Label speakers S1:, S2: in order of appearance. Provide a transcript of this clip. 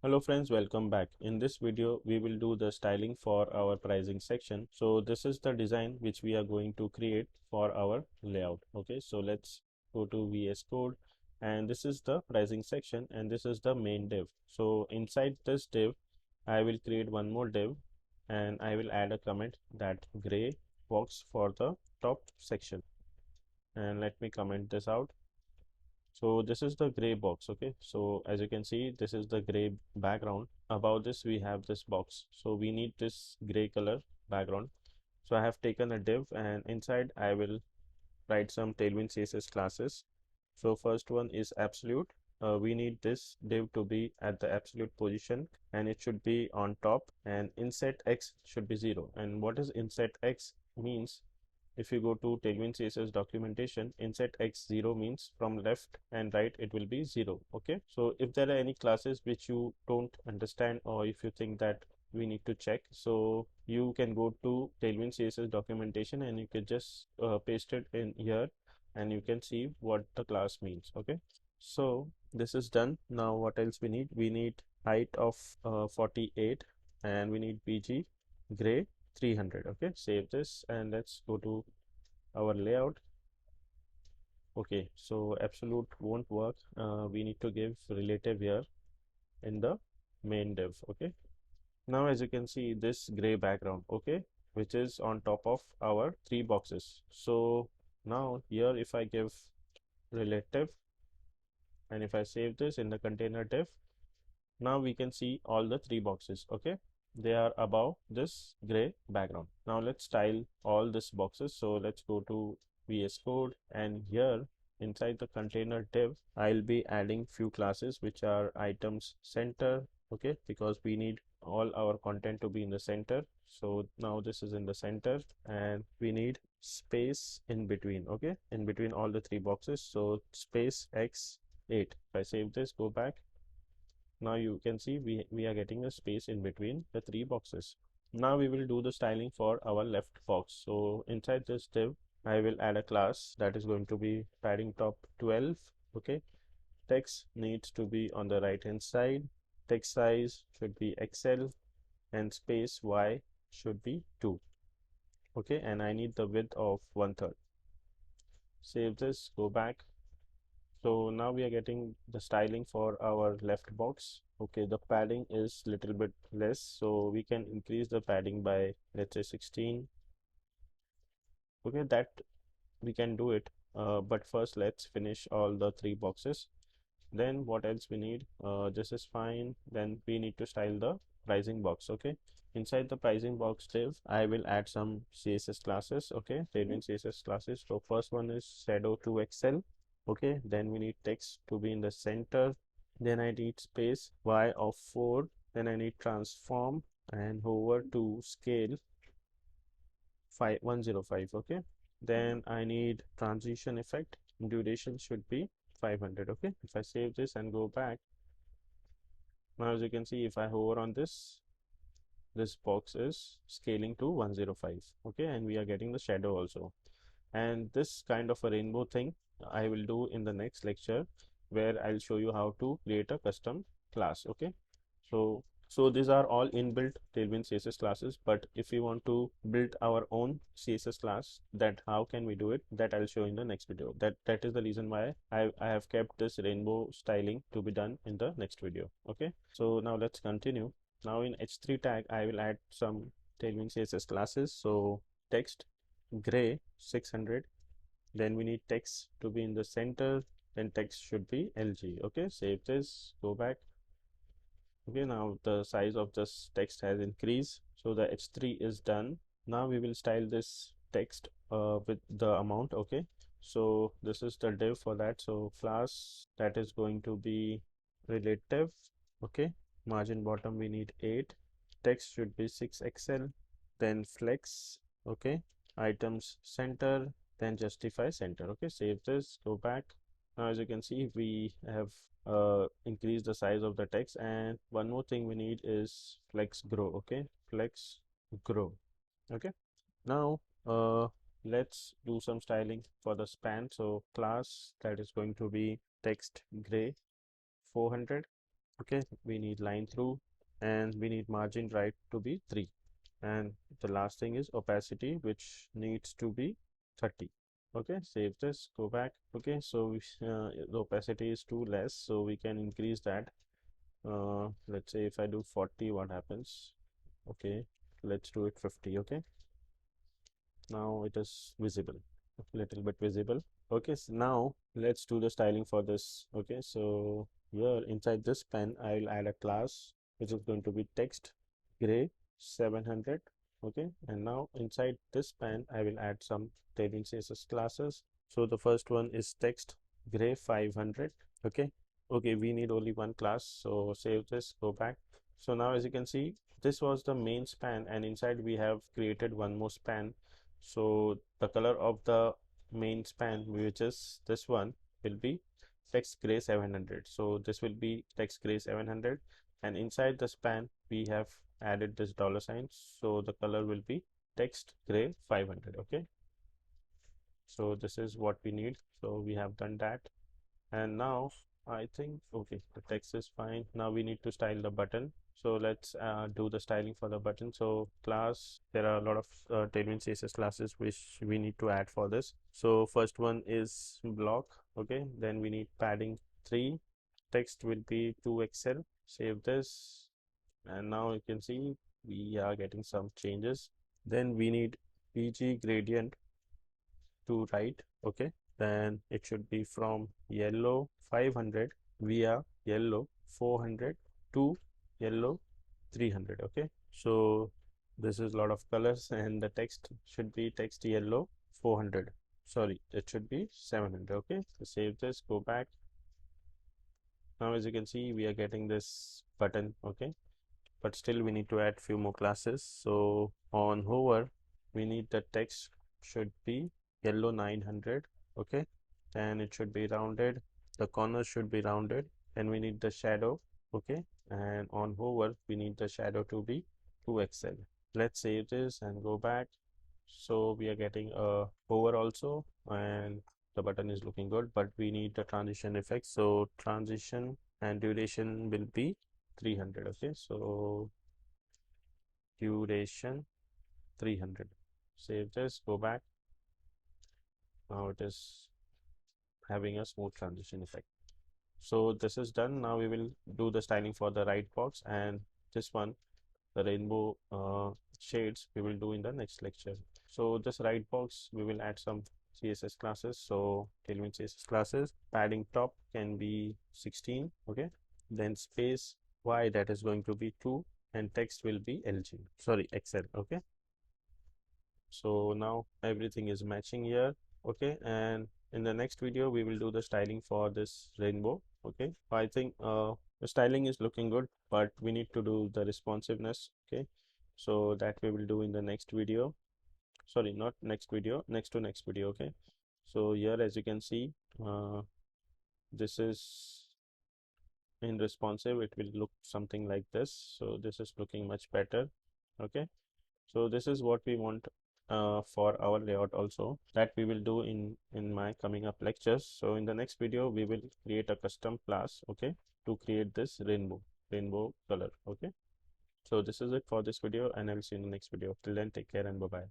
S1: Hello friends, welcome back. In this video, we will do the styling for our pricing section. So this is the design which we are going to create for our layout. Okay, so let's go to VS Code, and this is the pricing section, and this is the main div. So inside this div, I will create one more div, and I will add a comment that gray box for the top section. And let me comment this out. So this is the gray box. Okay, so as you can see, this is the gray background. Above this we have this box, so we need this gray color background. So I have taken a div, and inside I will write some Tailwind CSS classes. So first one is absolute. We need this div to be at the absolute position, and it should be on top, and inset x should be 0. And what is inset x means? If you go to Tailwind CSS documentation, inset x 0 means from left and right it will be 0. Okay, so if there are any classes which you don't understand, or if you think that we need to check, so you can go to Tailwind CSS documentation and you can just paste it in here, and you can see what the class means. Okay, so this is done. Now what else we need? We need height of 48, and we need bg gray 300. Okay, save this and let's go to our layout. Okay, so absolute won't work. We need to give relative here in the main div. Okay, now as you can see, this gray background, okay, which is on top of our three boxes. So now here if I give relative, and if I save this in the container div, now we can see all the three boxes. Okay, they are above this gray background. Now let's style all these boxes. So let's go to VS Code, and here inside the container div I'll be adding few classes which are items center. Okay, because we need all our content to be in the center. So now this is in the center, and we need space in between. Okay, in between all the three boxes, so space x8. If I save this, go back, now you can see we are getting a space in between the three boxes. Now we will do the styling for our left box. So inside this div I will add a class that is going to be padding top 12. Okay, text needs to be on the right hand side, text size should be XL, and space Y should be 2. Okay, and I need the width of 1/3. Save this, go back. So now we are getting the styling for our left box. Okay, the padding is little bit less, so we can increase the padding by, let's say, 16. Okay, that we can do it, but first let's finish all the three boxes. Then what else we need? This is fine. Then we need to style the pricing box. Okay, inside the pricing box div I will add some CSS classes. Okay, Tailwind CSS classes. So first one is shadow to XL. Okay, then we need text to be in the center, then I need space Y of 4, then I need transform and hover to scale 105. Okay, then I need transition effect, duration should be 500. Okay, if I save this and go back, now as you can see, if I hover on this box is scaling to 105. Okay, and we are getting the shadow also. And this kind of a rainbow thing I will do in the next lecture, where I'll show you how to create a custom class. Okay, so these are all inbuilt Tailwind CSS classes, but if we want to build our own CSS class, that how can we do it, that I'll show in the next video. That is the reason why I have kept this rainbow styling to be done in the next video. Okay, so now let's continue. Now in h3 tag I will add some Tailwind CSS classes. So text gray 600, then we need text to be in the center, then text should be LG. Okay, save this, go back. Okay, now the size of this text has increased, so the h3 is done. Now we will style this text with the amount. Okay, so this is the div for that. So class that is going to be relative. Okay, margin bottom we need 8, text should be 6XL, then flex. Okay, items center, then justify center. Okay, save this, go back. Now as you can see, we have increase the size of the text, and one more thing we need is flex grow. Okay, flex grow. Okay, now let's do some styling for the span. So class that is going to be text gray 400, Okay, we need line through, and we need margin right to be 3. And the last thing is opacity, which needs to be 30. Okay, save this, go back. Okay, so the opacity is too less, so we can increase that. Let's say if I do 40, what happens? Okay, let's do it 50. Okay, now it is visible, a little bit visible. Okay, so now let's do the styling for this. Okay, so here inside this pen I'll add a class which is going to be text gray 700. Okay, and now inside this pen I will add some Tailwind CSS classes. So the first one is text gray 500. Okay, we need only one class, so save this, go back. So now as you can see, this was the main span, and inside we have created one more span. So the color of the main span, which is this one, will be text gray 700. So this will be text gray 700, and inside the span we have added this dollar sign, so the color will be text gray 500. Okay, so this is what we need, so we have done that. And now I think, okay, the text is fine. Now we need to style the button. So let's do the styling for the button. So class, there are a lot of Tailwind CSS classes which we need to add for this. So first one is block. Okay, then we need padding 3. Text will be 2XL. Save this, and now you can see we are getting some changes. Then we need PG gradient to right. Okay, then it should be from yellow 500 via yellow 400 to yellow 300. Okay, so this is a lot of colors, and the text should be text yellow 400. Sorry, it should be 700. Okay, so save this, go back. Now as you can see we are getting this button. Okay, but still we need to add few more classes. So on hover we need the text should be yellow 900. Okay, and it should be rounded, the corners should be rounded, and we need the shadow. Okay, and on hover we need the shadow to be 2XL. Let's save this and go back. So we are getting a hover also, and the button is looking good, but we need the transition effect. So transition and duration will be 300. Okay, so duration 300. Save this, go back. Now it is having a smooth transition effect. So this is done. Now we will do the styling for the right box, and this one, the rainbow shades, we will do in the next lecture. So this right box we will add some CSS classes. So Tailwind CSS classes, padding top can be 16. Okay, then space y, that is going to be 2, and text will be XL. Okay, so now everything is matching here. Okay, and in the next video we will do the styling for this rainbow. Okay, I think the styling is looking good, but we need to do the responsiveness. Okay, so that we will do in the next video. Sorry, not next video, next to next video. Okay, so here as you can see, this is in responsive, it will look something like this. So this is looking much better. Okay, so this is what we want for our layout also, that we will do in my coming up lectures. So in the next video we will create a custom class, okay, to create this rainbow color. Okay, so this is it for this video, and I will see you in the next video. Till then, take care and bye bye.